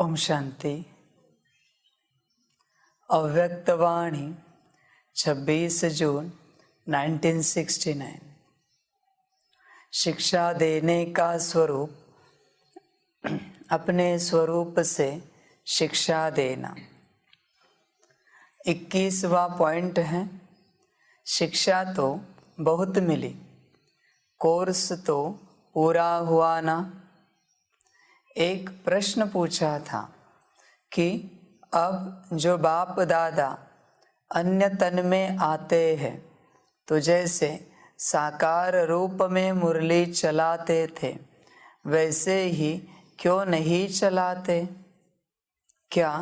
ओम शांति। अव्यक्तवाणी 26 जून 1969। शिक्षा देने का स्वरूप अपने स्वरूप से शिक्षा देना। 21वां पॉइंट है, शिक्षा तो बहुत मिली, कोर्स तो पूरा हुआ ना। एक प्रश्न पूछा था कि अब जो बाप दादा अन्य तन में आते हैं तो जैसे साकार रूप में मुरली चलाते थे वैसे ही क्यों नहीं चलाते? क्या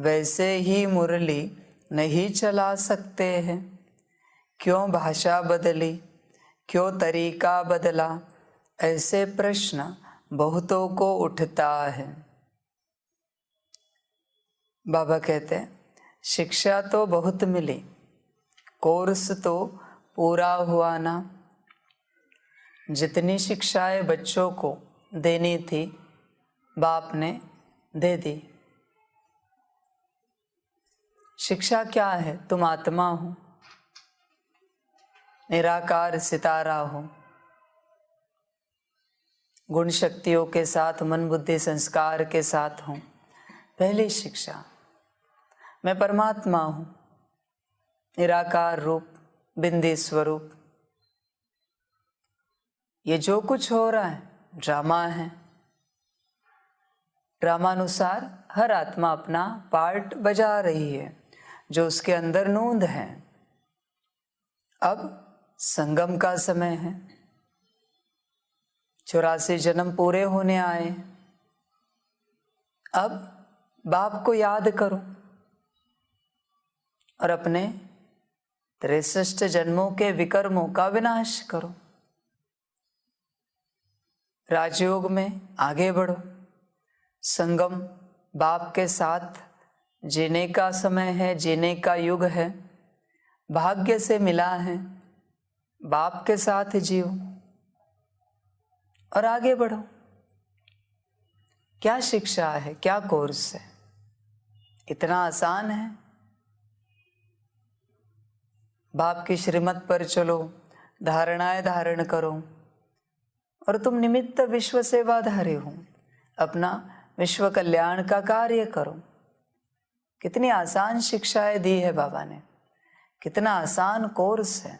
वैसे ही मुरली नहीं चला सकते हैं? क्यों भाषा बदली, क्यों तरीका बदला? ऐसे प्रश्न बहुतों को उठता है। बाबा कहते हैं, शिक्षा तो बहुत मिली, कोर्स तो पूरा हुआ ना। जितनी शिक्षाएं बच्चों को देनी थी बाप ने दे दी। शिक्षा क्या है? तुम आत्मा हो, निराकार सितारा हो, गुण शक्तियों के साथ, मन बुद्धि संस्कार के साथ हूँ। पहली शिक्षा, मैं परमात्मा हूँ, निराकार रूप, बिंदी स्वरूप। ये जो कुछ हो रहा है ड्रामा है। ड्रामानुसार हर आत्मा अपना पार्ट बजा रही है जो उसके अंदर नूंद है। अब संगम का समय है, 84 जन्म पूरे होने आए। अब बाप को याद करो और अपने 63 जन्मों के विकर्मों का विनाश करो। राजयोग में आगे बढ़ो। संगम बाप के साथ जीने का समय है, जीने का युग है। भाग्य से मिला है, बाप के साथ जियो और आगे बढ़ो। क्या शिक्षा है, क्या कोर्स है? इतना आसान है। बाप की श्रीमत पर चलो, धारणाएं धारण करो और तुम निमित्त विश्व सेवाधारी हो। अपना विश्व कल्याण का कार्य करो। कितनी आसान शिक्षाएं दी है बाबा ने, कितना आसान कोर्स है।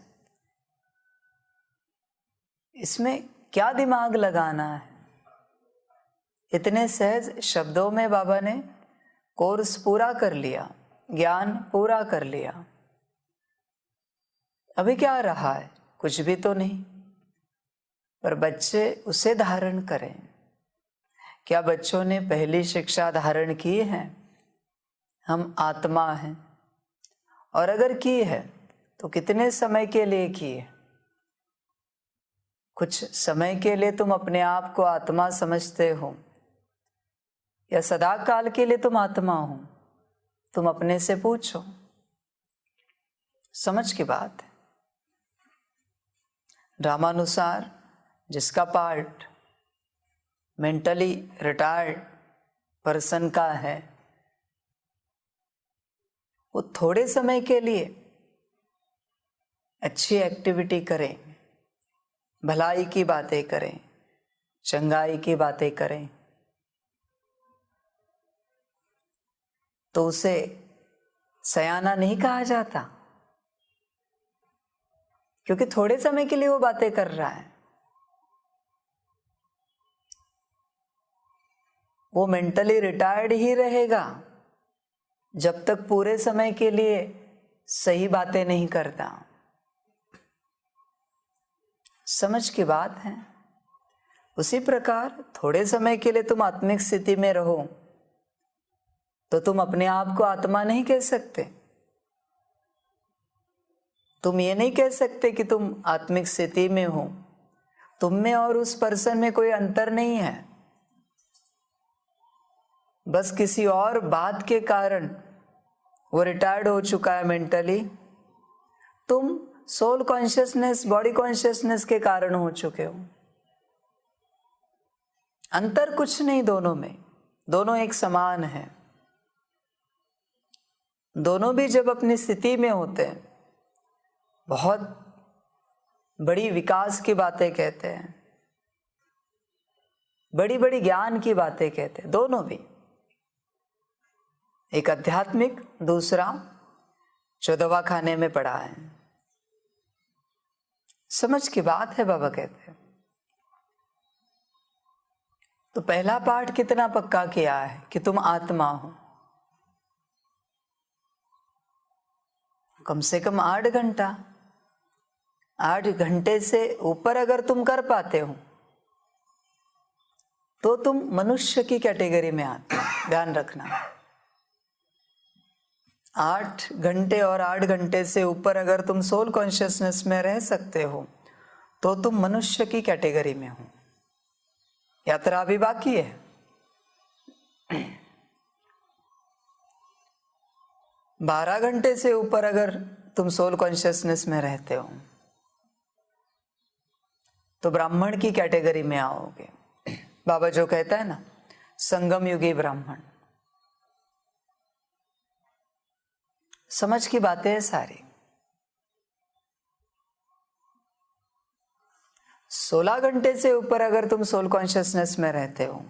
इसमें क्या दिमाग लगाना है? इतने सहज शब्दों में बाबा ने कोर्स पूरा कर लिया, ज्ञान पूरा कर लिया। अभी क्या रहा है? कुछ भी तो नहीं। पर बच्चे उसे धारण करें। क्या बच्चों ने पहली शिक्षा धारण की है? हम आत्मा हैं, और अगर की है तो कितने समय के लिए की है? कुछ समय के लिए तुम अपने आप को आत्मा समझते हो या सदा काल के लिए तुम आत्मा हो? तुम अपने से पूछो। समझ की बात है। ड्रामानुसार जिसका पार्ट मेंटली रिटायर्ड पर्सन का है, वो थोड़े समय के लिए अच्छी एक्टिविटी करें, भलाई की बातें करें, चंगाई की बातें करें, तो उसे सयाना नहीं कहा जाता, क्योंकि थोड़े समय के लिए वो बातें कर रहा है। वो मेंटली रिटायर्ड ही रहेगा जब तक पूरे समय के लिए सही बातें नहीं करता। समझ की बात है। उसी प्रकार थोड़े समय के लिए तुम आत्मिक स्थिति में रहो तो तुम अपने आप को आत्मा नहीं कह सकते। तुम ये नहीं कह सकते कि तुम आत्मिक स्थिति में हो। तुम में और उस पर्सन में कोई अंतर नहीं है। बस किसी और बात के कारण वो रिटायर्ड हो चुका है मेंटली। तुम सोल कॉन्शियसनेस, बॉडी कॉन्शियसनेस के कारण हो चुके हो। अंतर कुछ नहीं दोनों में। दोनों एक समान हैं। दोनों भी जब अपनी स्थिति में होते हैं बहुत बड़ी विकास की बातें कहते हैं, बड़ी बड़ी ज्ञान की बातें कहते हैं, दोनों भी। एक आध्यात्मिक, दूसरा जो दवाखाने में पड़ा है। समझ की बात है, बाबा कहते हैं। तो पहला पाठ कितना पक्का किया है कि तुम आत्मा हो। कम से कम 8 घंटा, 8 घंटे से ऊपर अगर तुम कर पाते हो तो तुम मनुष्य की कैटेगरी में आते हो। ध्यान रखना, 8 घंटे और 8 घंटे से ऊपर अगर तुम सोल कॉन्शियसनेस में रह सकते हो तो तुम मनुष्य की कैटेगरी में हो। यात्रा अभी बाकी है। 12 घंटे से ऊपर अगर तुम सोल कॉन्शियसनेस में रहते हो तो ब्राह्मण की कैटेगरी में आओगे। बाबा जो कहता है ना, संगम युगी ब्राह्मण। समझ की बातें हैं सारी। 16 घंटे से ऊपर अगर तुम सोल कॉन्शियसनेस में रहते हो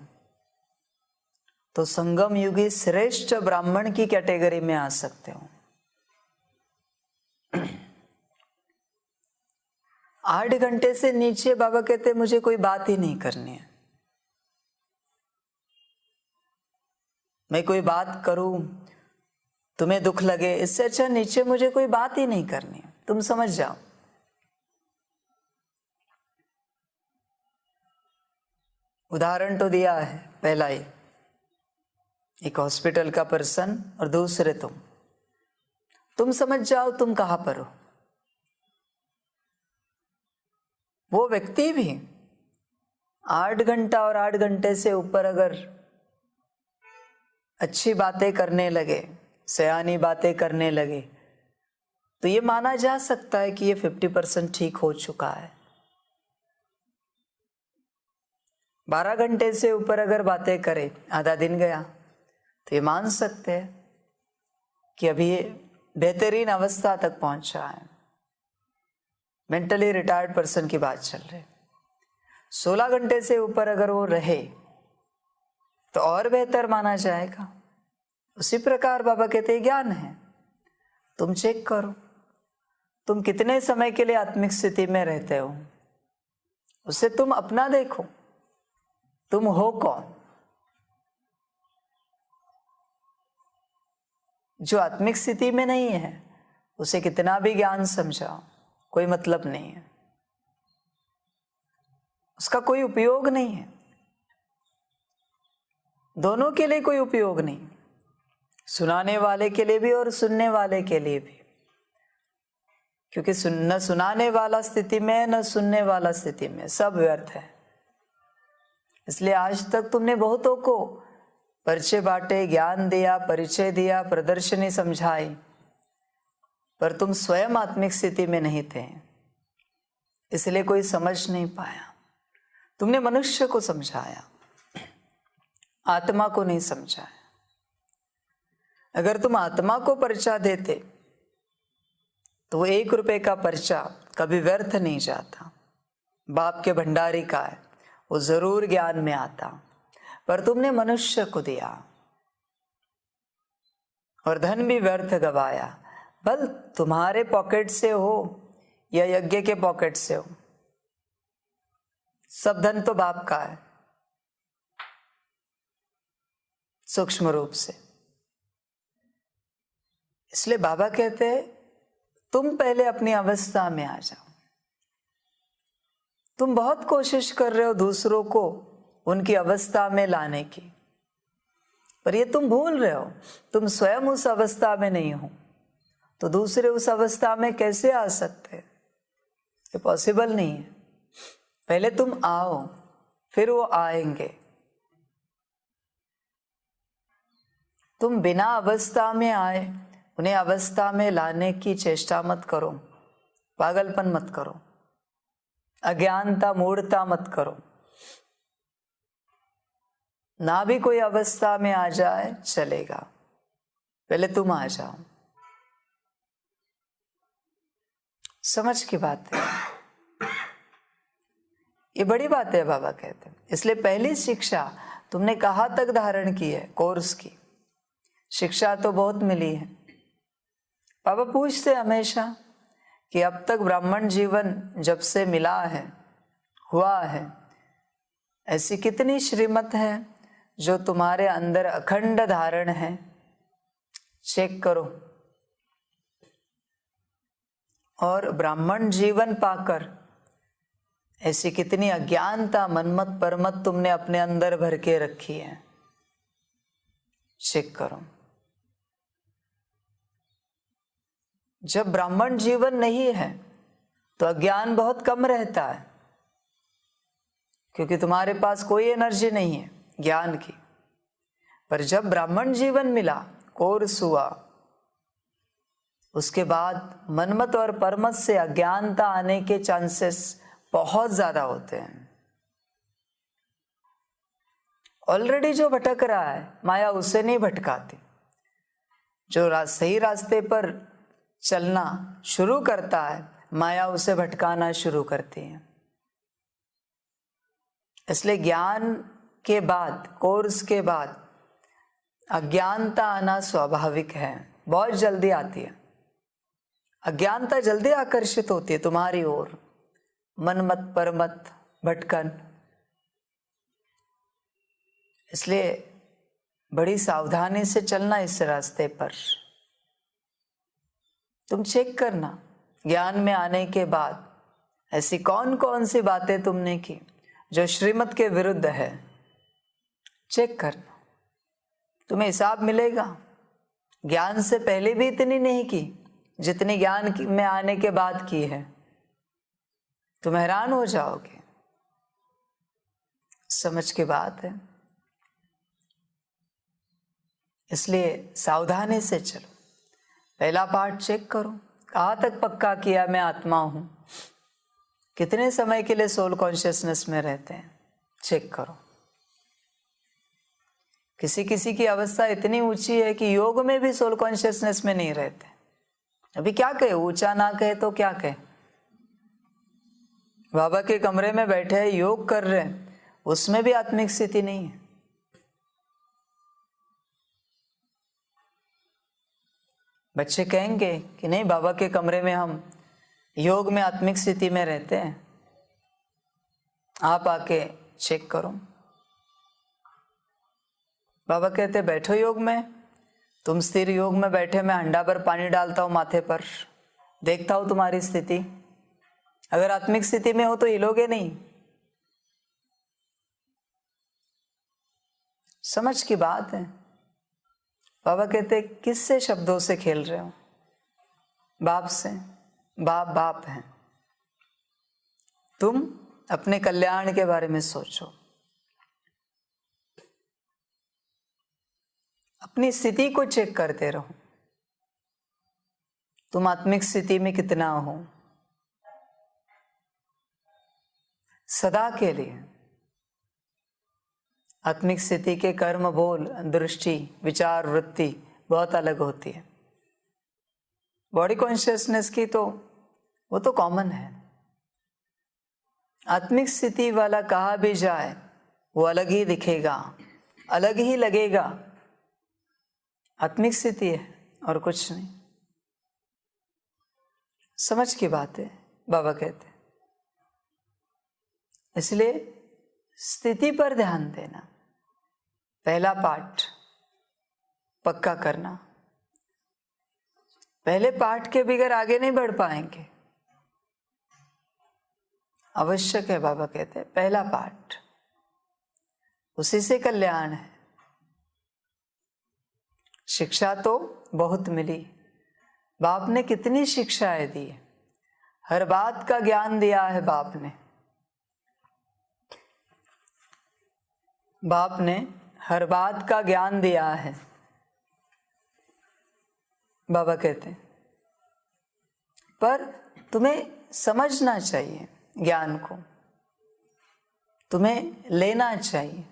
तो संगम युगी श्रेष्ठ ब्राह्मण की कैटेगरी में आ सकते हो। 8 घंटे से नीचे बाबा कहते मुझे कोई बात ही नहीं करनी है। मैं कोई बात करूं तुम्हें दुख लगे, इससे अच्छा नीचे मुझे कोई बात ही नहीं करनी है। तुम समझ जाओ। उदाहरण तो दिया है पहला ही, एक हॉस्पिटल का पर्सन और दूसरे तुम समझ जाओ तुम कहां पर हो। वो व्यक्ति भी 8 घंटा और 8 घंटे से ऊपर अगर अच्छी बातें करने लगे, सयानी बातें करने लगे, तो ये माना जा सकता है कि ये 50% ठीक हो चुका है। 12 घंटे से ऊपर अगर बातें करे, आधा दिन गया, तो ये मान सकते हैं कि अभी ये बेहतरीन अवस्था तक पहुंचा है। मेंटली रिटायर्ड पर्सन की बात चल रही। 16 घंटे से ऊपर अगर वो रहे तो और बेहतर माना जाएगा। उसी प्रकार बाबा कहते हैं ज्ञान है, तुम चेक करो तुम कितने समय के लिए आत्मिक स्थिति में रहते हो, उससे तुम अपना देखो, तुम हो कौन। जो आत्मिक स्थिति में नहीं है उसे कितना भी ज्ञान समझाओ कोई मतलब नहीं है, उसका कोई उपयोग नहीं है। दोनों के लिए कोई उपयोग नहीं, सुनाने वाले के लिए भी और सुनने वाले के लिए भी। क्योंकि न सुनाने वाला स्थिति में न सुनने वाला स्थिति में, सब व्यर्थ है। इसलिए आज तक तुमने बहुतों को परिचय बांटे, ज्ञान दिया, परिचय दिया, प्रदर्शनी समझाई, पर तुम स्वयं आत्मिक स्थिति में नहीं थे, इसलिए कोई समझ नहीं पाया। तुमने मनुष्य को समझाया, आत्मा को नहीं समझाया। अगर तुम आत्मा को पर्चा देते तो वो 1 रुपए का पर्चा कभी व्यर्थ नहीं जाता। बाप के भंडारी का है, वो जरूर ज्ञान में आता, पर तुमने मनुष्य को दिया और धन भी व्यर्थ गवाया। भल तुम्हारे पॉकेट से हो या यज्ञ के पॉकेट से हो, सब धन तो बाप का है सूक्ष्म रूप से। इसलिए बाबा कहते हैं तुम पहले अपनी अवस्था में आ जाओ। तुम बहुत कोशिश कर रहे हो दूसरों को उनकी अवस्था में लाने की, पर ये तुम भूल रहे हो तुम स्वयं उस अवस्था में नहीं हो, तो दूसरे उस अवस्था में कैसे आ सकते हैं? ये पॉसिबल नहीं है। पहले तुम आओ, फिर वो आएंगे। तुम बिना अवस्था में आए उन्हें अवस्था में लाने की चेष्टा मत करो, पागलपन मत करो, अज्ञानता मूढ़ता मत करो। ना भी कोई अवस्था में आ जाए चलेगा, पहले तुम आ जाओ। समझ की बात है, ये बड़ी बात है बाबा कहते हैं। इसलिए पहली शिक्षा तुमने कहाँ तक धारण की है? कोर्स की शिक्षा तो बहुत मिली है। बाबा पूछते हमेशा कि अब तक ब्राह्मण जीवन जब से मिला है, हुआ है, ऐसी कितनी श्रीमत है जो तुम्हारे अंदर अखंड धारण है? चेक करो। और ब्राह्मण जीवन पाकर ऐसी कितनी अज्ञानता, मनमत परमत तुमने अपने अंदर भर के रखी है? चेक करो। जब ब्राह्मण जीवन नहीं है तो अज्ञान बहुत कम रहता है, क्योंकि तुम्हारे पास कोई एनर्जी नहीं है ज्ञान की। पर जब ब्राह्मण जीवन मिला, कोर्स हुआ, उसके बाद मनमत और परमत से अज्ञानता आने के चांसेस बहुत ज्यादा होते हैं। ऑलरेडी जो भटक रहा है माया उसे नहीं भटकाती, जो सही रास्ते पर चलना शुरू करता है माया उसे भटकाना शुरू करती है। इसलिए ज्ञान के बाद, कोर्स के बाद अज्ञानता आना स्वाभाविक है, बहुत जल्दी आती है। अज्ञानता जल्दी आकर्षित होती है तुम्हारी ओर, मनमत परमत भटकन। इसलिए बड़ी सावधानी से चलना इस रास्ते पर। तुम चेक करना, ज्ञान में आने के बाद ऐसी कौन कौन सी बातें तुमने की जो श्रीमत के विरुद्ध है। चेक करना, तुम्हें हिसाब मिलेगा। ज्ञान से पहले भी इतनी नहीं की जितनी ज्ञान में आने के बाद की है। तुम हैरान हो जाओगे। समझ की बात है। इसलिए सावधानी से चलो। पहला पार्ट चेक करो, कहाँ तक पक्का किया मैं आत्मा हूं, कितने समय के लिए सोल कॉन्शियसनेस में रहते हैं, चेक करो। किसी किसी की अवस्था इतनी ऊंची है कि योग में भी सोल कॉन्शियसनेस में नहीं रहते। अभी क्या कहे, ऊंचा ना कहे तो क्या कहे। बाबा के कमरे में बैठे हैं, योग कर रहे हैं, उसमें भी आत्मिक स्थिति नहीं है। बच्चे कहेंगे कि नहीं, बाबा के कमरे में हम योग में आत्मिक स्थिति में रहते हैं। आप आके चेक करो। बाबा कहते बैठो योग में, तुम स्थिर योग में बैठे, मैं हंडा भर पानी डालता हूं माथे पर, देखता हूं तुम्हारी स्थिति। अगर आत्मिक स्थिति में हो तो हिलोगे नहीं। समझ की बात है। बाबा कहते किससे शब्दों से खेल रहे हो? बाप से। बाप बाप है। तुम अपने कल्याण के बारे में सोचो, अपनी स्थिति को चेक करते रहो। तुम आत्मिक स्थिति में कितना हो? सदा के लिए आत्मिक स्थिति के कर्म, बोल, दृष्टि, विचार, वृत्ति बहुत अलग होती है। बॉडी कॉन्शियसनेस की तो वो तो कॉमन है। आत्मिक स्थिति वाला कहा भी जाए वो अलग ही दिखेगा, अलग ही लगेगा। आत्मिक स्थिति है और कुछ नहीं। समझ की बात है, बाबा कहते। इसलिए स्थिति पर ध्यान देना, पहला पाठ पक्का करना। पहले पाठ के बगैर आगे नहीं बढ़ पाएंगे। आवश्यक है, बाबा कहते हैं पहला पाठ, उसी से कल्याण है। शिक्षा तो बहुत मिली, बाप ने कितनी शिक्षाएं दी, हर बात का ज्ञान दिया है बाप ने। बाप ने हर बात का ज्ञान दिया है, बाबा कहते हैं। पर तुम्हें समझना चाहिए ज्ञान को, तुम्हें लेना चाहिए।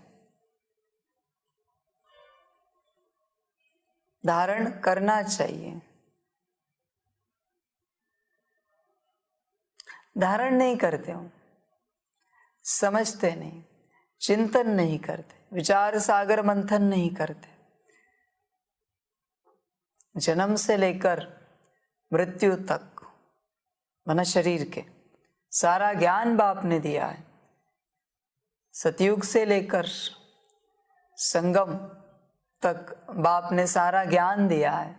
धारण करना चाहिए। धारण नहीं करते हो, समझते नहीं, चिंतन नहीं करते, विचार सागर मंथन नहीं करते। जन्म से लेकर मृत्यु तक मन शरीर के सारा ज्ञान बाप ने दिया है। सतयुग से लेकर संगम तक बाप ने सारा ज्ञान दिया है,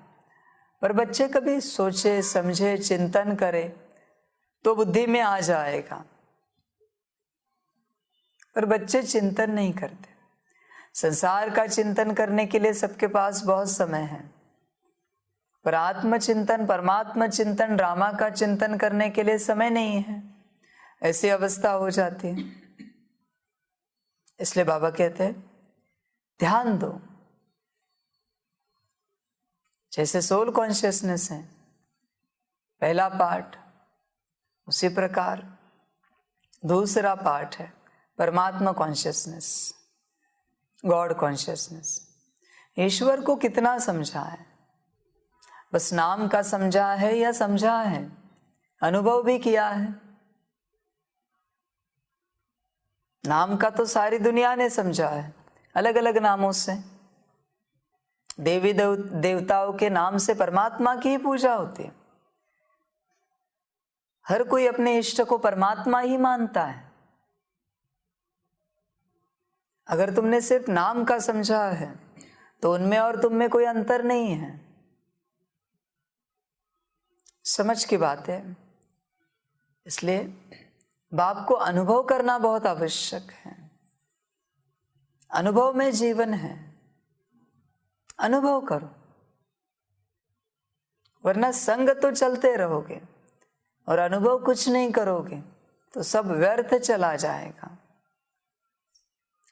पर बच्चे कभी सोचे समझे चिंतन करे तो बुद्धि में आ जाएगा, पर बच्चे चिंतन नहीं करते। संसार का चिंतन करने के लिए सबके पास बहुत समय है, पर आत्मचिंतन, परमात्मा चिंतन, ड्रामा का चिंतन करने के लिए समय नहीं है। ऐसी अवस्था हो जाती है। इसलिए बाबा कहते हैं ध्यान दो। जैसे सोल कॉन्शियसनेस है पहला पार्ट, उसी प्रकार दूसरा पार्ट है परमात्मा कॉन्शियसनेस, गॉड कॉन्शियसनेस। ईश्वर को कितना समझा है? बस नाम का समझा है या समझा है? अनुभव भी किया है? नाम का तो सारी दुनिया ने समझा है, अलग अलग नामों से। देवी देवताओं के नाम से परमात्मा की ही पूजा होती है। हर कोई अपने इष्ट को परमात्मा ही मानता है। अगर तुमने सिर्फ नाम का समझा है तो उनमें और तुम में कोई अंतर नहीं है। समझ की बात है। इसलिए बाप को अनुभव करना बहुत आवश्यक है। अनुभव में जीवन है, अनुभव करो, वरना संग तो चलते रहोगे और अनुभव कुछ नहीं करोगे तो सब व्यर्थ चला जाएगा।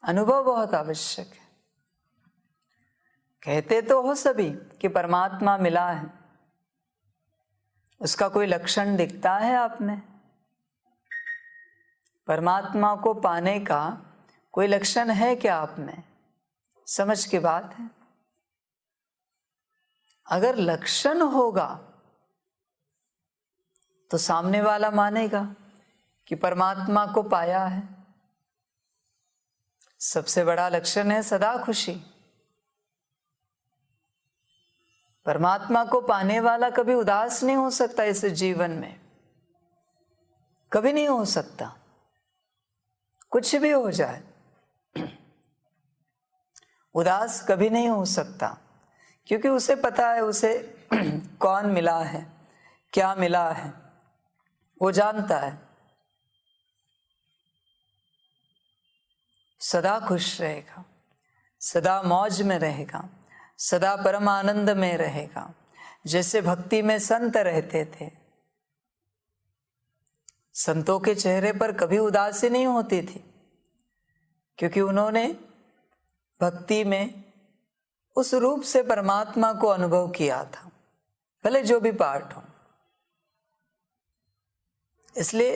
अनुभव बहुत आवश्यक है। कहते तो हो सभी कि परमात्मा मिला है, उसका कोई लक्षण दिखता है आप में? परमात्मा को पाने का कोई लक्षण है क्या आप में? समझ की बात है। अगर लक्षण होगा तो सामने वाला मानेगा कि परमात्मा को पाया है। सबसे बड़ा लक्षण है सदा खुशी। परमात्मा को पाने वाला कभी उदास नहीं हो सकता। इस जीवन में कभी नहीं हो सकता, कुछ भी हो जाए उदास कभी नहीं हो सकता, क्योंकि उसे पता है उसे कौन मिला है, क्या मिला है, वो जानता है। सदा खुश रहेगा, सदा मौज में रहेगा, सदा परम आनंद में रहेगा। जैसे भक्ति में संत रहते थे, संतों के चेहरे पर कभी उदासी नहीं होती थी, क्योंकि उन्होंने भक्ति में उस रूप से परमात्मा को अनुभव किया था, भले जो भी पार्ट हो। इसलिए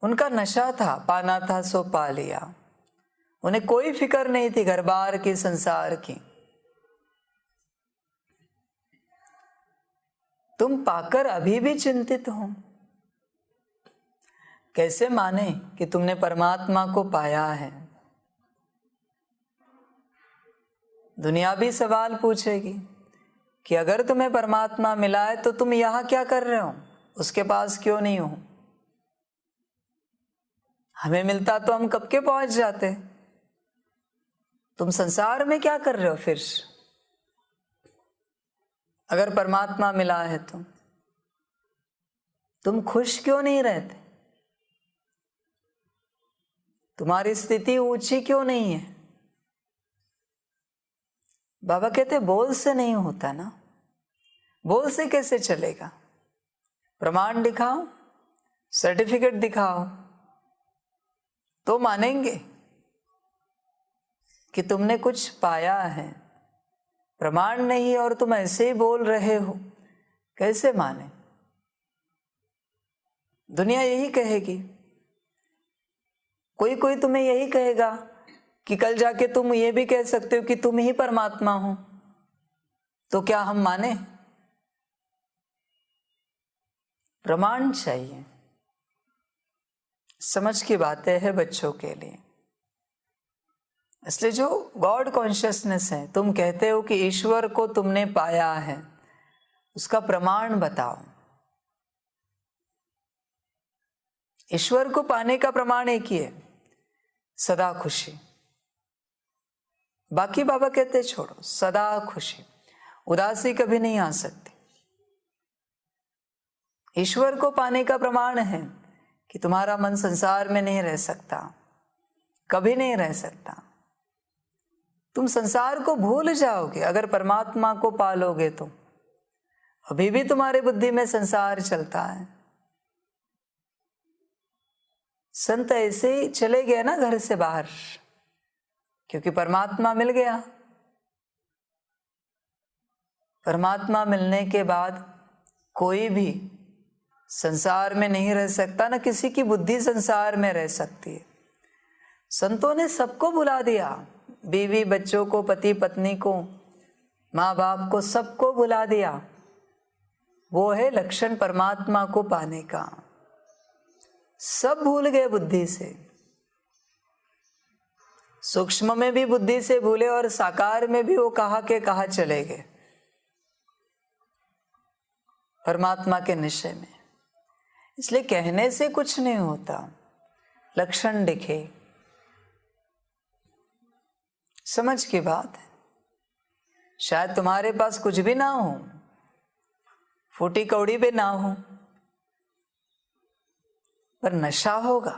उनका नशा था, पाना था सो पा लिया। उन्हें कोई फिक्र नहीं थी घर बार की, संसार की। तुम पाकर अभी भी चिंतित हो। कैसे माने कि तुमने परमात्मा को पाया है? दुनिया भी सवाल पूछेगी कि अगर तुम्हें परमात्मा मिला है तो तुम यहां क्या कर रहे हो, उसके पास क्यों नहीं हो? हमें मिलता तो हम कब के पहुंच जाते। तुम संसार में क्या कर रहे हो फिर? अगर परमात्मा मिला है तो तुम खुश क्यों नहीं रहते? तुम्हारी स्थिति ऊंची क्यों नहीं है? बाबा कहते बोल से नहीं होता ना। बोल से कैसे चलेगा? प्रमाण दिखाओ, सर्टिफिकेट दिखाओ तो मानेंगे कि तुमने कुछ पाया है। प्रमाण नहीं और तुम ऐसे ही बोल रहे हो, कैसे माने? दुनिया यही कहेगी, कोई कोई तुम्हें यही कहेगा कि कल जाके तुम ये भी कह सकते हो कि तुम ही परमात्मा हो। तो क्या हम माने? प्रमाण चाहिए। समझ की बातें हैं बच्चों के लिए। इसलिए जो गॉड कॉन्शियसनेस है, तुम कहते हो कि ईश्वर को तुमने पाया है, उसका प्रमाण बताओ। ईश्वर को पाने का प्रमाण एक ही है, सदा खुशी। बाकी बाबा कहते छोड़ो, सदा खुशी, उदासी कभी नहीं आ सकती। ईश्वर को पाने का प्रमाण है कि तुम्हारा मन संसार में नहीं रह सकता, कभी नहीं रह सकता। तुम संसार को भूल जाओगे अगर परमात्मा को पालोगे तो। अभी भी तुम्हारी बुद्धि में संसार चलता है। संत ऐसे ही चले गए ना घर से बाहर, क्योंकि परमात्मा मिल गया। परमात्मा मिलने के बाद कोई भी संसार में नहीं रह सकता, ना किसी की बुद्धि संसार में रह सकती है। संतों ने सबको बुला दिया, बीवी बच्चों को, पति पत्नी को, माँ बाप को, सबको बुला दिया। वो है लक्षण परमात्मा को पाने का। सब भूल गए बुद्धि से, सूक्ष्म में भी बुद्धि से भूले और साकार में भी वो कहा के कहा चले गए परमात्मा के निश्चय में। इसलिए कहने से कुछ नहीं होता, लक्षण दिखे। समझ की बात है। शायद तुम्हारे पास कुछ भी ना हो, फूटी कौड़ी भी ना हो, पर नशा होगा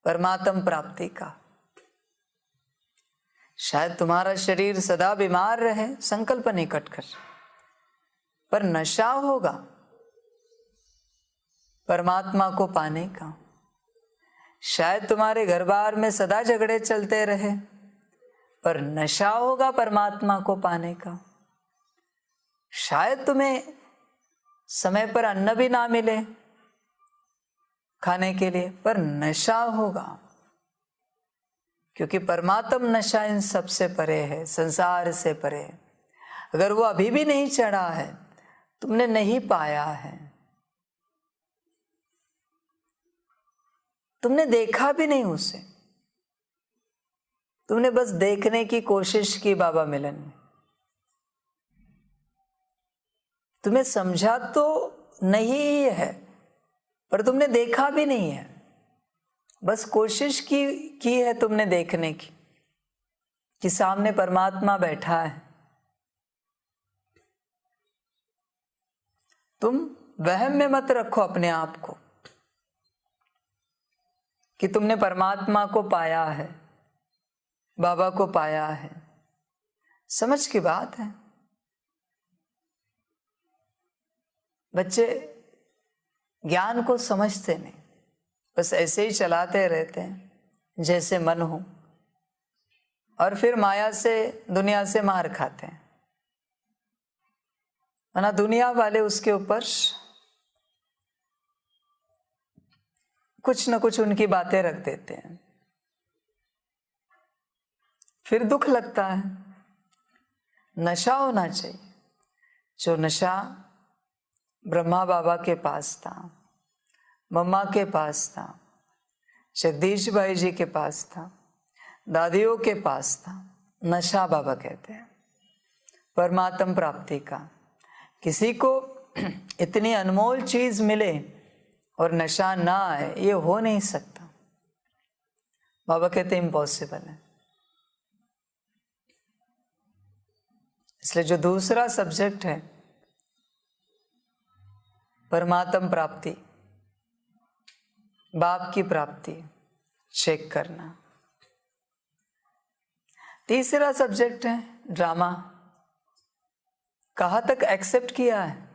परमात्म प्राप्ति का। शायद तुम्हारा शरीर सदा बीमार रहे, संकल्प निकट कर, पर नशा होगा परमात्मा को पाने का। शायद तुम्हारे घर बार में सदा झगड़े चलते रहे, पर नशा होगा परमात्मा को पाने का। शायद तुम्हें समय पर अन्न भी ना मिले खाने के लिए, पर नशा होगा, क्योंकि परमात्म नशा इन सबसे परे है, संसार से परे। अगर वो अभी भी नहीं चढ़ा है, तुमने नहीं पाया है, तुमने देखा भी नहीं उसे, तुमने बस देखने की कोशिश की बाबा मिलन में। तुम्हें समझा तो नहीं है, पर तुमने देखा भी नहीं है, बस कोशिश की है तुमने देखने की कि सामने परमात्मा बैठा है। तुम वहम में मत रखो अपने आप को कि तुमने परमात्मा को पाया है, बाबा को पाया है। समझ की बात है। बच्चे ज्ञान को समझते नहीं, बस ऐसे ही चलाते रहते हैं जैसे मन हो, और फिर माया से, दुनिया से मार खाते हैं। ना दुनिया वाले उसके ऊपर कुछ न कुछ उनकी बातें रख देते हैं, फिर दुख लगता है। नशा होना चाहिए, जो नशा ब्रह्मा बाबा के पास था, मम्मा के पास था, जगदीश भाई जी के पास था, दादियों के पास था। नशा बाबा कहते हैं परमात्म प्राप्ति का। किसी को इतनी अनमोल चीज मिले और नशा ना आए, ये हो नहीं सकता। बाबा कहते इम्पॉसिबल है। इसलिए जो दूसरा सब्जेक्ट है परमात्म प्राप्ति, बाप की प्राप्ति, चेक करना। तीसरा सब्जेक्ट है ड्रामा। कहाँ तक एक्सेप्ट किया है?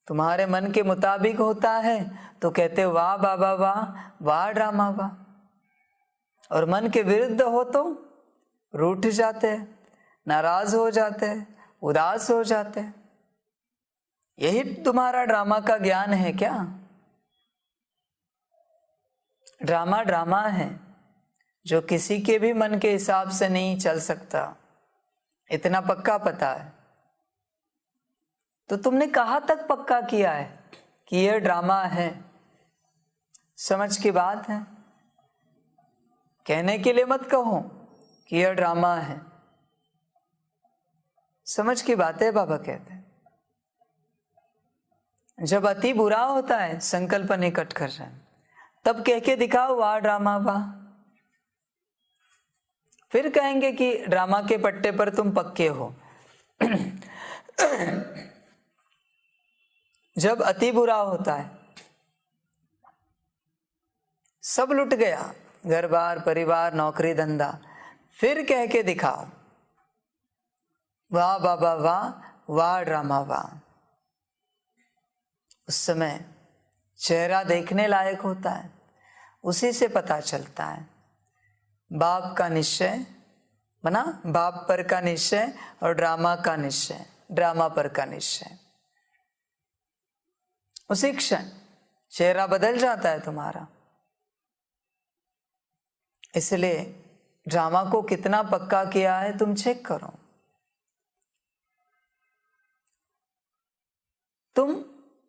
तुम्हारे मन के मुताबिक होता है तो कहते वाह बाबा वाह, वाह ड्रामा वाह, और मन के विरुद्ध हो तो रूठ जाते हैं, नाराज हो जाते हैं, उदास हो जाते हैं। यही तुम्हारा ड्रामा का ज्ञान है क्या? ड्रामा ड्रामा है जो किसी के भी मन के हिसाब से नहीं चल सकता। इतना पक्का पता है, तो तुमने कहाँ तक पक्का किया है कि यह ड्रामा है? समझ की बात है। कहने के लिए मत कहो कि यह ड्रामा है, समझ की बात है। बाबा कहते हैं जब अति बुरा होता है, संकल्प निकट कर रहे हैं, तब कह के दिखाओ वाह ड्रामा वाह। फिर कहेंगे कि ड्रामा के पट्टे पर तुम पक्के हो। जब अति बुरा होता है, सब लुट गया, घर बार परिवार नौकरी धंधा, फिर कह के दिखाओ वाह बाबा वाह, वाह ड्रामा वाह। उस समय चेहरा देखने लायक होता है, उसी से पता चलता है बाप का निश्चय बना, बाप पर का निश्चय और ड्रामा का निश्चय, ड्रामा पर का निश्चय। उसी क्षण चेहरा बदल जाता है तुम्हारा। इसलिए ड्रामा को कितना पक्का किया है तुम चेक करो। तुम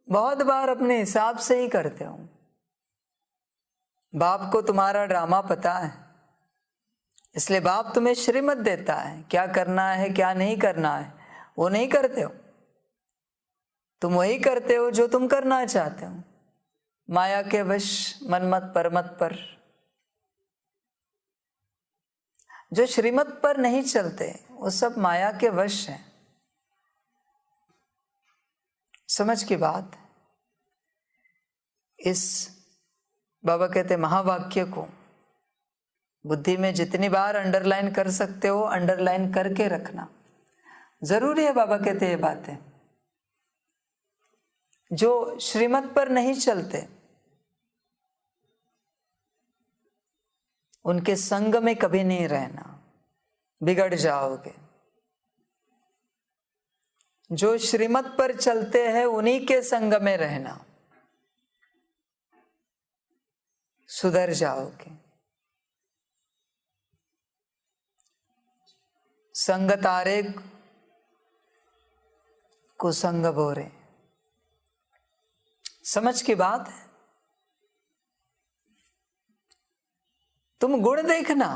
बहुत बार अपने हिसाब से ही करते हो। बाप को तुम्हारा ड्रामा पता है, इसलिए बाप तुम्हें श्रीमत देता है, क्या करना है क्या नहीं करना है वो नहीं करते हो। तुम वही करते हो जो तुम करना चाहते हो। माया के वश, मनमत परमत पर। जो श्रीमत पर नहीं चलते वो सब माया के वश हैं। समझ की बात। इस बाबा कहते महावाक्य को बुद्धि में जितनी बार अंडरलाइन कर सकते हो अंडरलाइन करके रखना जरूरी है। बाबा कहते ये बातें जो श्रीमत पर नहीं चलते उनके संग में कभी नहीं रहना, बिगड़ जाओगे। जो श्रीमत पर चलते हैं उन्हीं के संग में रहना, सुधर जाओगे। संग तारे कुसंग बोरे। समझ की बात है। तुम गुण देखना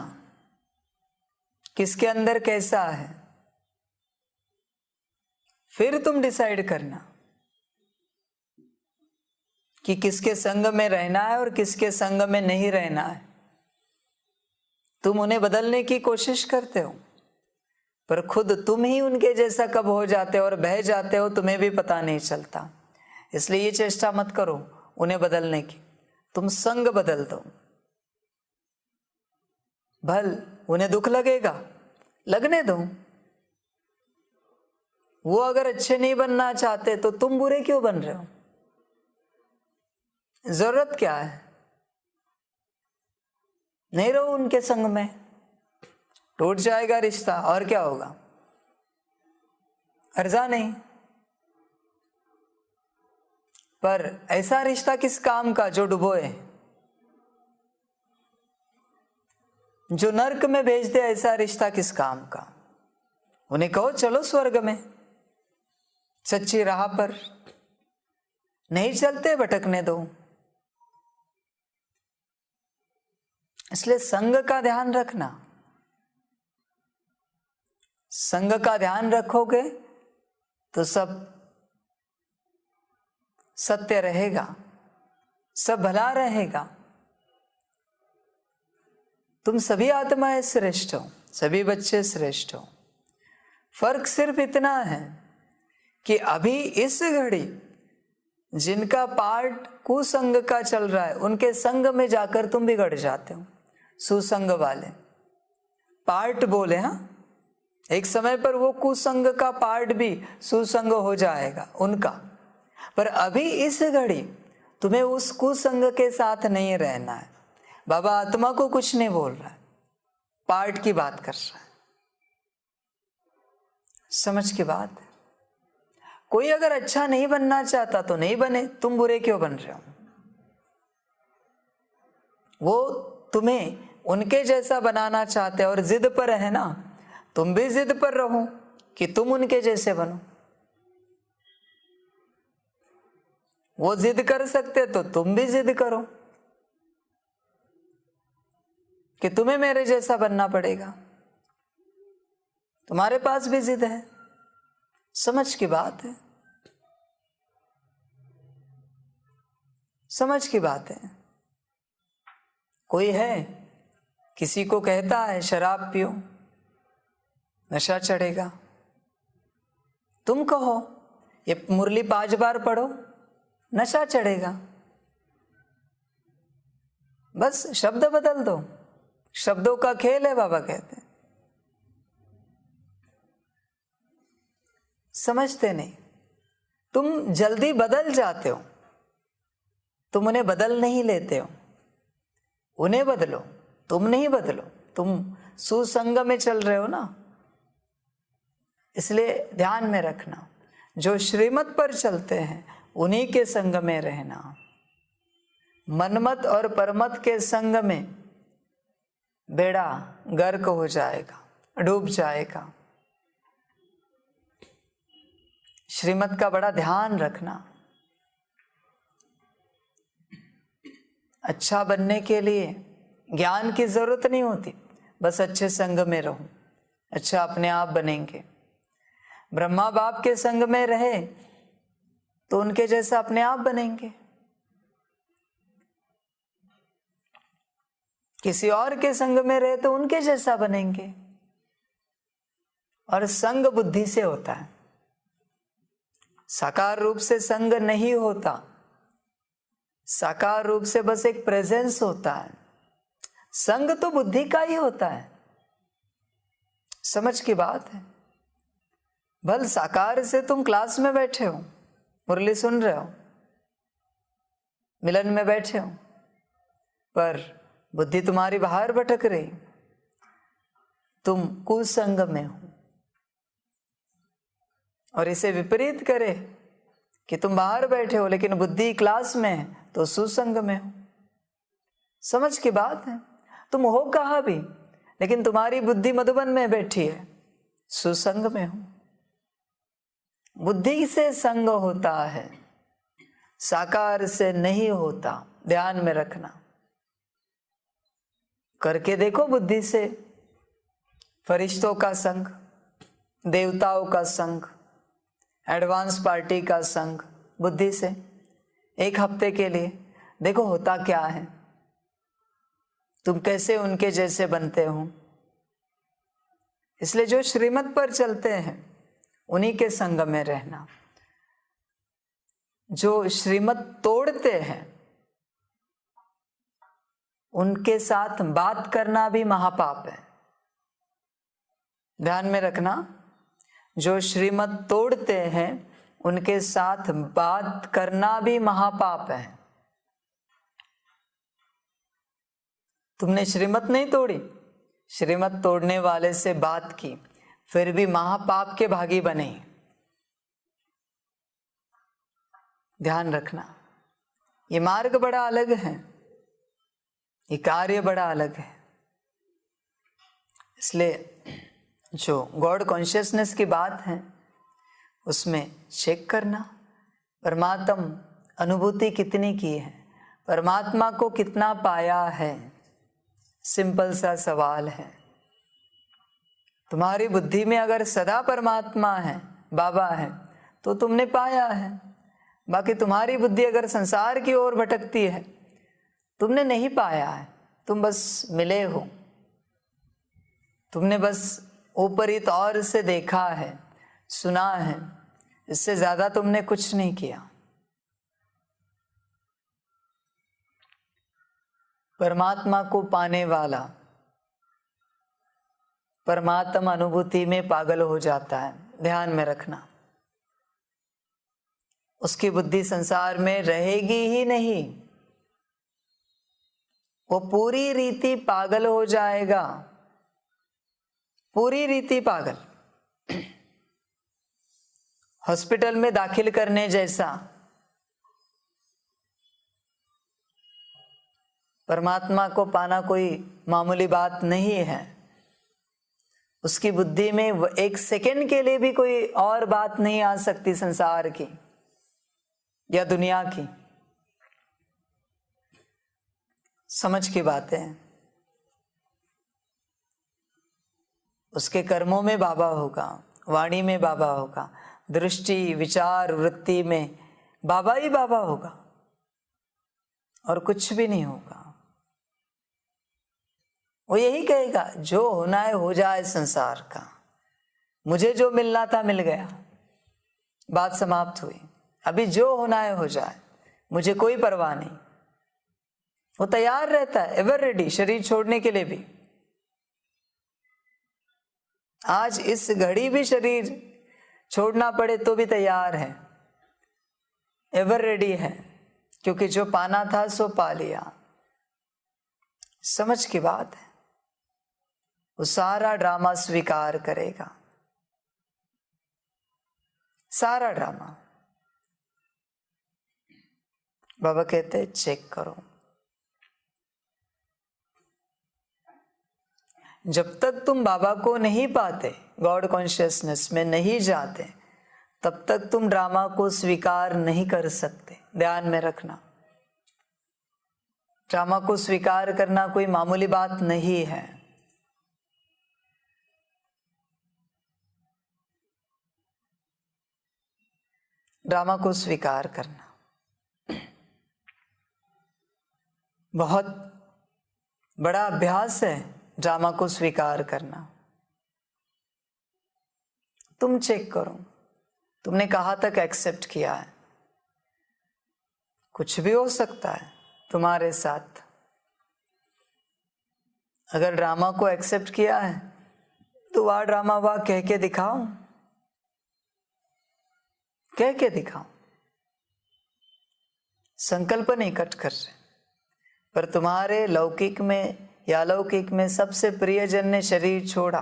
किसके अंदर कैसा है, फिर तुम डिसाइड करना कि किसके संग में रहना है और किसके संग में नहीं रहना है। तुम उन्हें बदलने की कोशिश करते हो, पर खुद तुम ही उनके जैसा कब हो जाते हो और बह जाते हो तुम्हें भी पता नहीं चलता। इसलिए ये चेष्टा मत करो उन्हें बदलने की, तुम संग बदल दो। भल उन्हें दुख लगेगा, लगने दो। वो अगर अच्छे नहीं बनना चाहते तो तुम बुरे क्यों बन रहे हो? जरूरत क्या है? नहीं रहो उनके संग में, टूट जाएगा रिश्ता और क्या होगा। अर्जा नहीं। पर ऐसा रिश्ता किस काम का जो डुबोए, जो नर्क में भेज दे, ऐसा रिश्ता किस काम का। उन्हें कहो चलो स्वर्ग में, सच्ची राह पर। नहीं चलते भटकने दो। इसलिए संग का ध्यान रखना। संग का ध्यान रखोगे तो सब सत्य रहेगा, सब भला रहेगा। तुम सभी आत्माएं श्रेष्ठ हो, सभी बच्चे श्रेष्ठ हो। फर्क सिर्फ इतना है कि अभी इस घड़ी जिनका पार्ट कुसंग का चल रहा है उनके संग में जाकर तुम बिगड़ जाते हो। सुसंग वाले पार्ट बोले, हाँ, एक समय पर वो कुसंग का पार्ट भी सुसंग हो जाएगा उनका। पर अभी इस घड़ी तुम्हें उस कुसंग के साथ नहीं रहना है। बाबा आत्मा को कुछ नहीं बोल रहा है, पार्ट की बात कर रहा है। समझ की बात। कोई अगर अच्छा नहीं बनना चाहता तो नहीं बने, तुम बुरे क्यों बन रहे हो? वो तुम्हें उनके जैसा बनाना चाहते और जिद पर है ना, तुम भी जिद पर रहो कि तुम उनके जैसे बनो। वो जिद कर सकते तो तुम भी जिद करो कि तुम्हें मेरे जैसा बनना पड़ेगा। तुम्हारे पास भी जिद है, समझ की बात है, समझ की बात है। कोई है किसी को कहता है शराब पियो, नशा चढ़ेगा। तुम कहो ये मुरली 5 बार पढ़ो, नशा चढ़ेगा। बस शब्द बदल दो, शब्दों का खेल है बाबा कहते हैं। समझते नहीं, तुम जल्दी बदल जाते हो, तुम उन्हें बदल नहीं लेते हो। उन्हें बदलो, तुम नहीं बदलो। तुम सुसंग में चल रहे हो ना, इसलिए ध्यान में रखना, जो श्रीमत पर चलते हैं उन्हीं के संग में रहना। मनमत और परमत के संग में बेड़ा गर्क हो जाएगा, डूब जाएगा। श्रीमत का बड़ा ध्यान रखना। अच्छा बनने के लिए ज्ञान की जरूरत नहीं होती, बस अच्छे संग में रहो, अच्छा अपने आप बनेंगे। ब्रह्मा बाप के संग में रहे तो उनके जैसा अपने आप बनेंगे। किसी और के संग में रहे तो उनके जैसा बनेंगे। और संग बुद्धि से होता है, साकार रूप से संग नहीं होता। साकार रूप से बस एक प्रेजेंस होता है, संग तो बुद्धि का ही होता है। समझ की बात है। भल साकार से तुम क्लास में बैठे हो, मुरली सुन रहे हो, मिलन में बैठे हो, पर बुद्धि तुम्हारी बाहर भटक रही, तुम कुसंग में हो। और इसे विपरीत करे कि तुम बाहर बैठे हो लेकिन बुद्धि क्लास में है तो सुसंग में हो। समझ की बात है। तुम हो कहाँ भी, लेकिन तुम्हारी बुद्धि मधुबन में बैठी है, सुसंग में हो। बुद्धि से संग होता है, साकार से नहीं होता, ध्यान में रखना। करके देखो बुद्धि से फरिश्तों का संग, देवताओं का संग, एडवांस पार्टी का संग, बुद्धि से 1 हफ्ते के लिए देखो होता क्या है, तुम कैसे उनके जैसे बनते हो। इसलिए जो श्रीमत पर चलते हैं उन्हीं के संग में रहना। जो श्रीमत तोड़ते हैं उनके साथ बात करना भी महापाप है, ध्यान में रखना। जो श्रीमत तोड़ते हैं उनके साथ बात करना भी महापाप है। तुमने श्रीमत नहीं तोड़ी, श्रीमत तोड़ने वाले से बात की, फिर भी महापाप के भागी बने। ध्यान रखना, ये मार्ग बड़ा अलग है, ये कार्य बड़ा अलग है। इसलिए जो गॉड कॉन्शियसनेस की बात है उसमें चेक करना, परमात्म अनुभूति कितनी की है, परमात्मा को कितना पाया है। सिंपल सा सवाल है। तुम्हारी बुद्धि में अगर सदा परमात्मा है, बाबा है, तो तुमने पाया है। बाकी तुम्हारी बुद्धि अगर संसार की ओर भटकती है, तुमने नहीं पाया है, तुम बस मिले हो, तुमने बस ऊपरी तौर से देखा है, सुना है, इससे ज्यादा तुमने कुछ नहीं किया। परमात्मा को पाने वाला परमात्मा अनुभूति में पागल हो जाता है, ध्यान में रखना। उसकी बुद्धि संसार में रहेगी ही नहीं, वो पूरी रीति पागल हो जाएगा, पूरी रीति पागल। हॉस्पिटल में दाखिल करने जैसा। परमात्मा को पाना कोई मामूली बात नहीं है। उसकी बुद्धि में एक सेकंड के लिए भी कोई और बात नहीं आ सकती संसार की या दुनिया की। समझ की बातें हैं। उसके कर्मों में बाबा होगा, वाणी में बाबा होगा, दृष्टि विचार वृत्ति में बाबा ही बाबा होगा और कुछ भी नहीं होगा। वो यही कहेगा जो होना है हो जाए संसार का, मुझे जो मिलना था मिल गया, बात समाप्त हुई। अभी जो होना है हो जाए, मुझे कोई परवाह नहीं। वो तैयार रहता है, एवर रेडी, शरीर छोड़ने के लिए भी। आज इस घड़ी भी शरीर छोड़ना पड़े तो भी तैयार है, एवर रेडी है, क्योंकि जो पाना था सो पा लिया। समझ की बात है। वो सारा ड्रामा स्वीकार करेगा, सारा ड्रामा। बाबा कहते हैं चेक करो। जब तक तुम बाबा को नहीं पाते, गॉड कॉन्शियसनेस में नहीं जाते, तब तक तुम ड्रामा को स्वीकार नहीं कर सकते। ध्यान में रखना, ड्रामा को स्वीकार करना कोई मामूली बात नहीं है। ड्रामा को स्वीकार करना बहुत बड़ा अभ्यास है। ड्रामा को स्वीकार करना। तुम चेक करो, तुमने कहाँ तक एक्सेप्ट किया है। कुछ भी हो सकता है तुम्हारे साथ। अगर ड्रामा को एक्सेप्ट किया है तो वाह ड्रामा वाह कह के दिखाओ, कह के दिखाओ। संकल्प नहीं कट कर रहे, पर तुम्हारे लौकिक में या अलौकिक में सबसे प्रियजन ने शरीर छोड़ा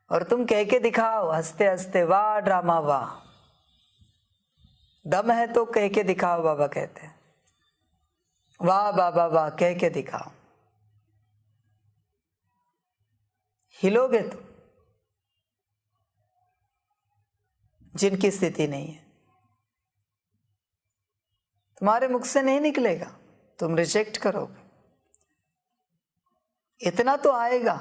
और तुम कह के दिखाओ हंसते हंसते, वाह ड्रामा वाह। दम है तो कह के दिखाओ, बाबा कहते हैं। वाह बाबा वाह कह के दिखाओ। हिलोगे तो जिनकी स्थिति नहीं है, तुम्हारे मुख से नहीं निकलेगा, तुम रिजेक्ट करोगे। इतना तो आएगा,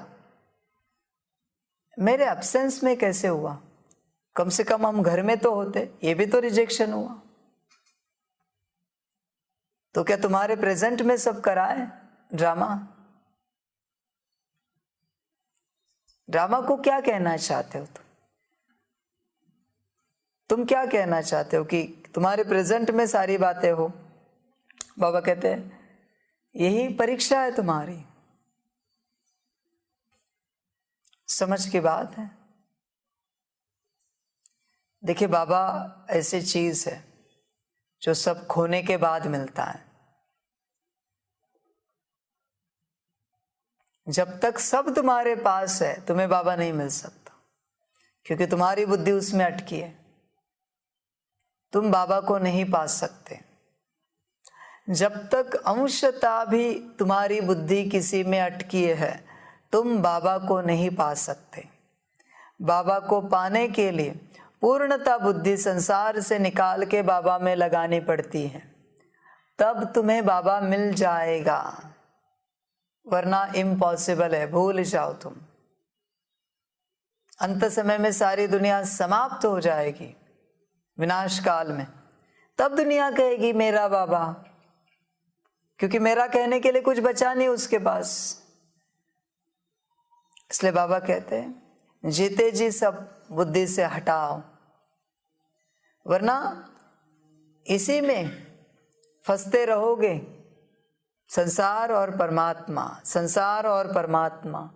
मेरे एब्सेंस में कैसे हुआ? कम से कम हम घर में तो होते, ये भी तो रिजेक्शन हुआ। तो क्या तुम्हारे प्रेजेंट में सब कराए ड्रामा? ड्रामा को क्या कहना चाहते हो तुम क्या कहना चाहते हो कि तुम्हारे प्रेजेंट में सारी बातें हो? बाबा कहते हैं यही परीक्षा है तुम्हारी। समझ की बात है। देखिए बाबा ऐसी चीज है जो सब खोने के बाद मिलता है। जब तक सब तुम्हारे पास है तुम्हें बाबा नहीं मिल सकता, क्योंकि तुम्हारी बुद्धि उसमें अटकी है। तुम बाबा को नहीं पा सकते जब तक अंशता भी तुम्हारी बुद्धि किसी में अटकी है। तुम बाबा को नहीं पा सकते। बाबा को पाने के लिए पूर्णता बुद्धि संसार से निकाल के बाबा में लगानी पड़ती है, तब तुम्हें बाबा मिल जाएगा, वरना इम्पॉसिबल है। भूल जाओ तुम। अंत समय में सारी दुनिया समाप्त हो जाएगी, विनाश काल में। तब दुनिया कहेगी मेरा बाबा, क्योंकि मेरा कहने के लिए कुछ बचा नहीं उसके पास। इसलिए बाबा कहते हैं जीते जी सब बुद्धि से हटाओ, वरना इसी में फंसते रहोगे। संसार और परमात्मा, संसार और परमात्मा।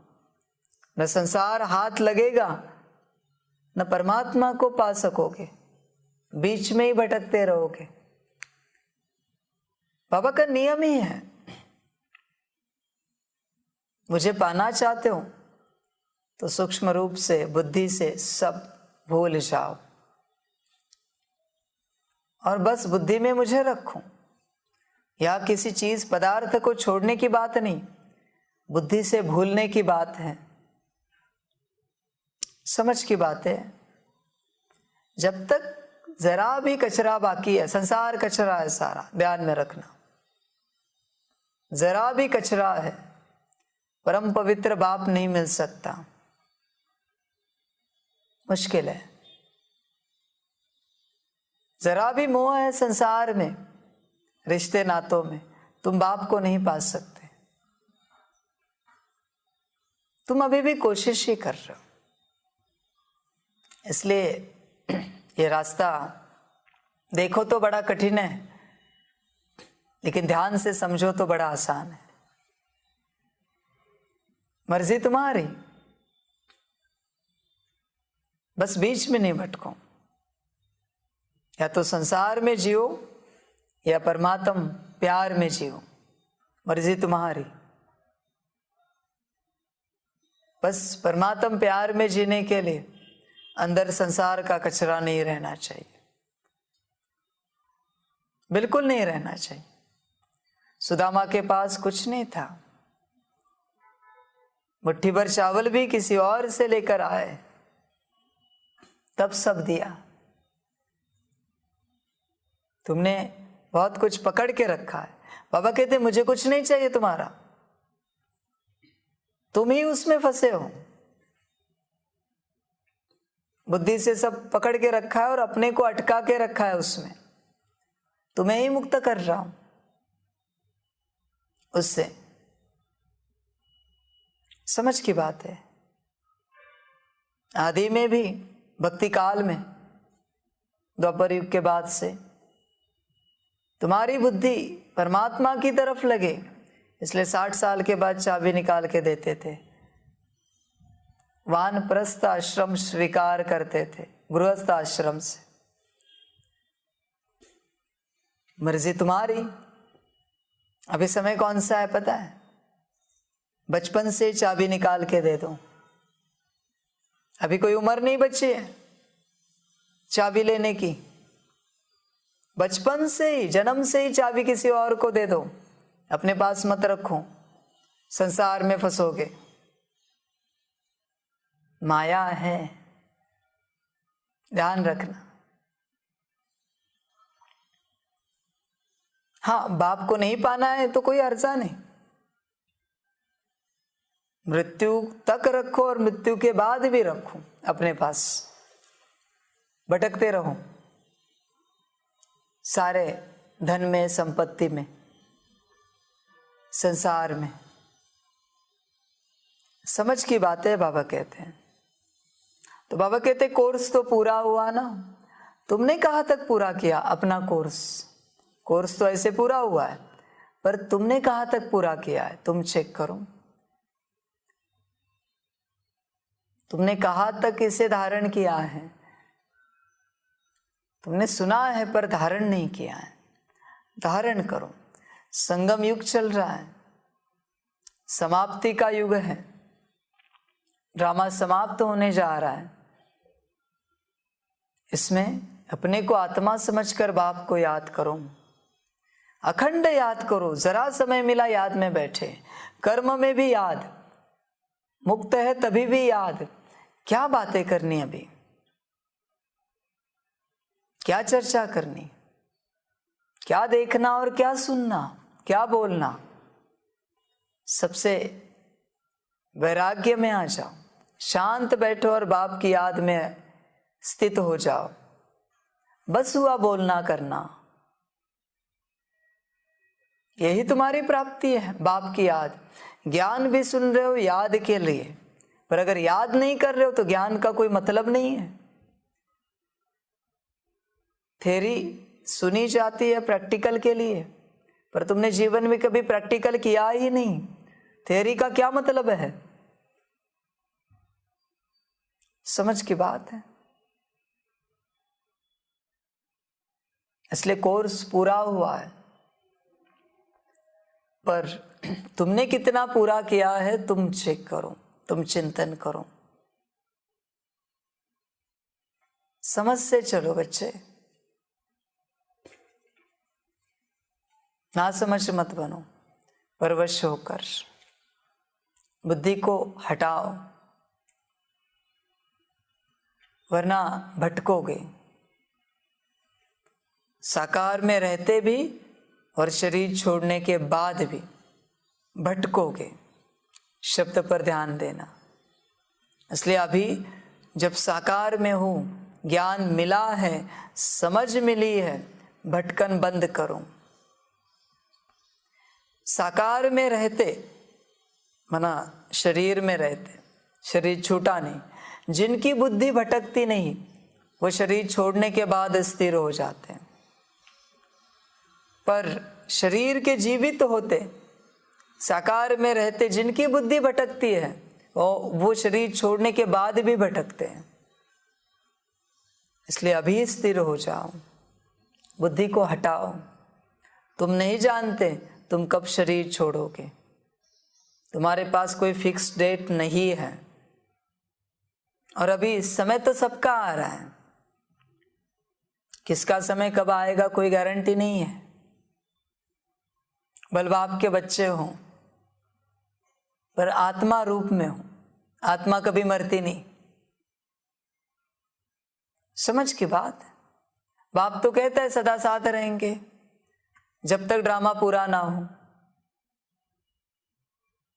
न संसार हाथ लगेगा न परमात्मा को पा सकोगे, बीच में ही भटकते रहोगे। बाबा का नियम ही है, मुझे पाना चाहते हो तो सूक्ष्म रूप से बुद्धि से सब भूल जाओ और बस बुद्धि में मुझे रखो। या किसी चीज पदार्थ को छोड़ने की बात नहीं, बुद्धि से भूलने की बात है। समझ की बात है, जब तक जरा भी कचरा बाकी है, संसार कचरा है सारा, ध्यान में रखना, जरा भी कचरा है, परम पवित्र बाप नहीं मिल सकता, मुश्किल है। जरा भी मोह है संसार में, रिश्ते नातों में, तुम बाप को नहीं पा सकते। तुम अभी भी कोशिश ही कर रहे हो। इसलिए ये रास्ता देखो तो बड़ा कठिन है, लेकिन ध्यान से समझो तो बड़ा आसान है। मर्जी तुम्हारी, बस बीच में नहीं भटको। या तो संसार में जियो या परमात्म प्यार में जियो, मर्जी तुम्हारी। बस परमात्म प्यार में जीने के लिए अंदर संसार का कचरा नहीं रहना चाहिए, बिल्कुल नहीं रहना चाहिए। सुदामा के पास कुछ नहीं था, मुट्ठी भर चावल भी किसी और से लेकर आए, तब सब दिया। तुमने बहुत कुछ पकड़ के रखा है। बाबा कहते मुझे कुछ नहीं चाहिए तुम्हारा, तुम ही उसमें फंसे हो। बुद्धि से सब पकड़ के रखा है और अपने को अटका के रखा है उसमें, तुम्हें ही मुक्त कर रहा हूं उससे। समझ की बात है। आदि में भी, भक्ति काल में, द्वापर युग के बाद से तुम्हारी बुद्धि परमात्मा की तरफ लगे, इसलिए 60 साल के बाद चाबी निकाल के देते थे। वानप्रस्थ आश्रम स्वीकार करते थे गृहस्थ आश्रम से। मर्जी तुम्हारी। अभी समय कौन सा है पता है? बचपन से चाबी निकाल के दे दो। अभी कोई उम्र नहीं बची है चाबी लेने की। बचपन से ही, जन्म से ही चाबी किसी और को दे दो, अपने पास मत रखो, संसार में फंसोगे। माया है, ध्यान रखना। हाँ, बाप को नहीं पाना है तो कोई अर्जा नहीं, मृत्यु तक रखो और मृत्यु के बाद भी रखो अपने पास, भटकते रहो सारे धन में, संपत्ति में, संसार में। समझ की बात है बाबा कहते हैं। तो बाबा कहते कोर्स तो पूरा हुआ ना, तुमने कहाँ तक पूरा किया अपना कोर्स? कोर्स तो ऐसे पूरा हुआ है, पर तुमने कहाँ तक पूरा किया है तुम चेक करो। तुमने कहाँ तक इसे धारण किया है? तुमने सुना है पर धारण नहीं किया है, धारण करो। संगम युग चल रहा है, समाप्ति का युग है, ड्रामा समाप्त होने जा रहा है। इसमें अपने को आत्मा समझकर बाप को याद करो, अखंड याद करो। जरा समय मिला याद में बैठे, कर्म में भी याद, मुक्त है तभी भी याद। क्या बातें करनी अभी, क्या चर्चा करनी, क्या देखना और क्या सुनना, क्या बोलना। सबसे वैराग्य में आ जाओ, शांत बैठो और बाप की याद में स्थित हो जाओ। बस हुआ बोलना करना, यही तुम्हारी प्राप्ति है, बाप की याद। ज्ञान भी सुन रहे हो याद के लिए, पर अगर याद नहीं कर रहे हो तो ज्ञान का कोई मतलब नहीं है। थ्योरी सुनी जाती है प्रैक्टिकल के लिए, पर तुमने जीवन में कभी प्रैक्टिकल किया ही नहीं। थ्योरी का क्या मतलब है? समझ की बात है। इसलिए कोर्स पूरा हुआ है, पर तुमने कितना पूरा किया है तुम चेक करो, तुम चिंतन करो। समझ से चलो बच्चे, ना समझ मत बनो। परवश होकर बुद्धि को हटाओ, वरना भटकोगे। साकार में रहते भी और शरीर छोड़ने के बाद भी भटकोगे। शब्द पर ध्यान देना। इसलिए अभी जब साकार में हो, ज्ञान मिला है, समझ मिली है, भटकन बंद करो। साकार में रहते मना शरीर में रहते, शरीर छूटा नहीं, जिनकी बुद्धि भटकती नहीं वो शरीर छोड़ने के बाद स्थिर हो जाते हैं। पर शरीर के जीवित होते, साकार में रहते, जिनकी बुद्धि भटकती है वो शरीर छोड़ने के बाद भी भटकते हैं। इसलिए अभी स्थिर हो जाओ, बुद्धि को हटाओ। तुम नहीं जानते तुम कब शरीर छोड़ोगे, तुम्हारे पास कोई फिक्स डेट नहीं है। और अभी समय तो सबका आ रहा है, किसका समय कब आएगा कोई गारंटी नहीं है। बलबाप के बच्चे हो पर आत्मा रूप में हो, आत्मा कभी मरती नहीं। समझ की बात। बाप तो कहता है सदा साथ रहेंगे जब तक ड्रामा पूरा ना हो,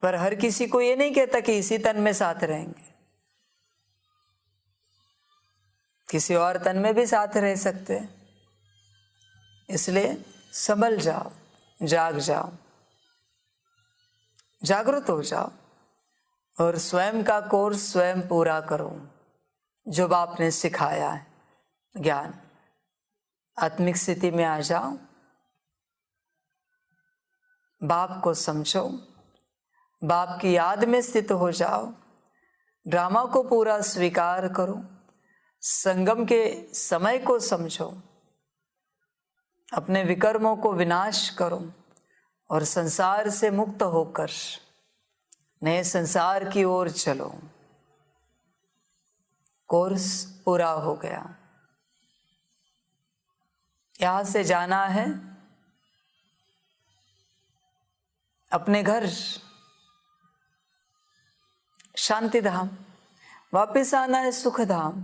पर हर किसी को ये नहीं कहता कि इसी तन में साथ रहेंगे, किसी और तन में भी साथ रह सकते हैं। इसलिए संभल जाओ, जाग जाओ, जागृत हो जाओ और स्वयं का कोर्स स्वयं पूरा करो जो बाप ने सिखाया है। ज्ञान आत्मिक स्थिति में आ जाओ, बाप को समझो, बाप की याद में स्थित हो जाओ, ड्रामा को पूरा स्वीकार करो, संगम के समय को समझो, अपने विकर्मों को विनाश करो और संसार से मुक्त होकर नए संसार की ओर चलो। कोर्स पूरा हो गया। यहां से जाना है अपने घर शांति धाम, वापिस आना है सुख धाम।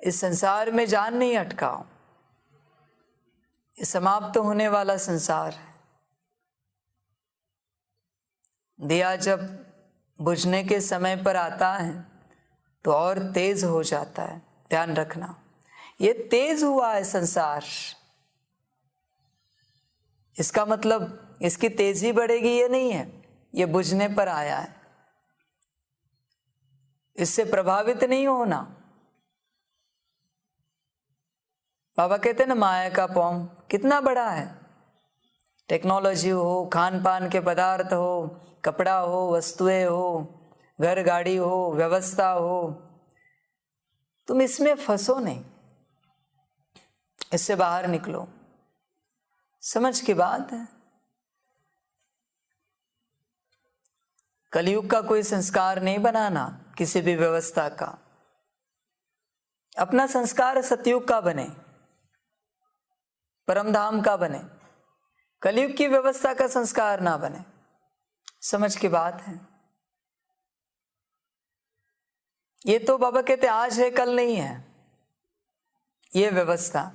इस संसार में जान नहीं अटकाओ, ये समाप्त होने वाला संसार है। दिया जब बुझने के समय पर आता है तो और तेज हो जाता है। ध्यान रखना, ये तेज हुआ है संसार, इसका मतलब इसकी तेजी बढ़ेगी ये नहीं है, ये बुझने पर आया है। इससे प्रभावित नहीं होना। बाबा कहते हैं ना, माया का पौंग कितना बड़ा है। टेक्नोलॉजी हो, खान पान के पदार्थ हो, कपड़ा हो, वस्तुएं हो, घर गाड़ी हो, व्यवस्था हो, तुम इसमें फंसो नहीं, इससे बाहर निकलो। समझ की बात है। कलयुग का कोई संस्कार नहीं बनाना किसी भी व्यवस्था का, अपना संस्कार सतयुग का बने, परमधाम का बने, कलयुग की व्यवस्था का संस्कार ना बने। समझ की बात है। ये तो बाबा कहते आज है कल नहीं है ये व्यवस्था,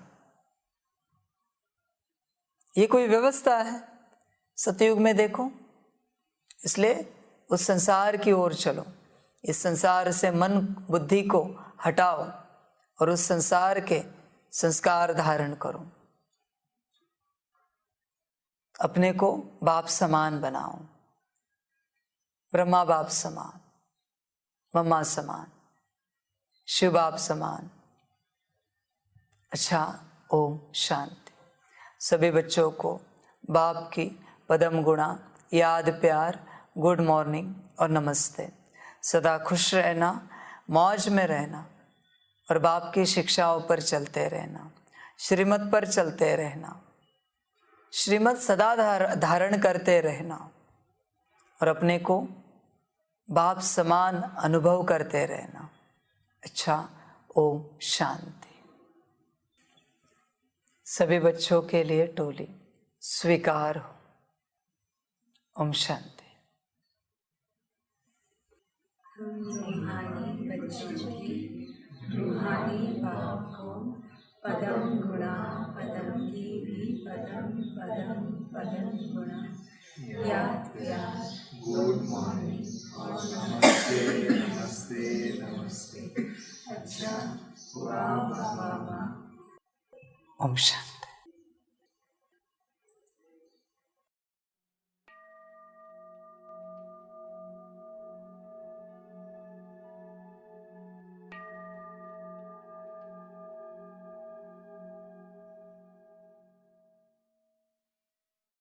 ये कोई व्यवस्था है सतयुग में देखो। इसलिए उस संसार की ओर चलो, इस संसार से मन बुद्धि को हटाओ और उस संसार के संस्कार धारण करो। अपने को बाप समान बनाओ, ब्रह्मा बाप समान, मम्मा समान, शिव बाप समान। अच्छा, ओम शांति। सभी बच्चों को बाप की पदम गुणा, याद, प्यार, गुड मॉर्निंग और नमस्ते। सदा खुश रहना, मौज में रहना और बाप की शिक्षाओं पर चलते रहना, श्रीमत पर चलते रहना, श्रीमत सदा धारण करते रहना और अपने को बाप समान अनुभव करते रहना। अच्छा, ओम शांति। सभी बच्चों के लिए टोली स्वीकार हो। ओम शांति। हम रूहानी बच्चों की रूहानी भाव को पदम गुणा पदम की भी पदम पदम पदम गुणा याद याद गुड मॉर्निंग और नमस्ते नमस्ते नमस्ते। अच्छा वाह वाह वाह। ओम शांति।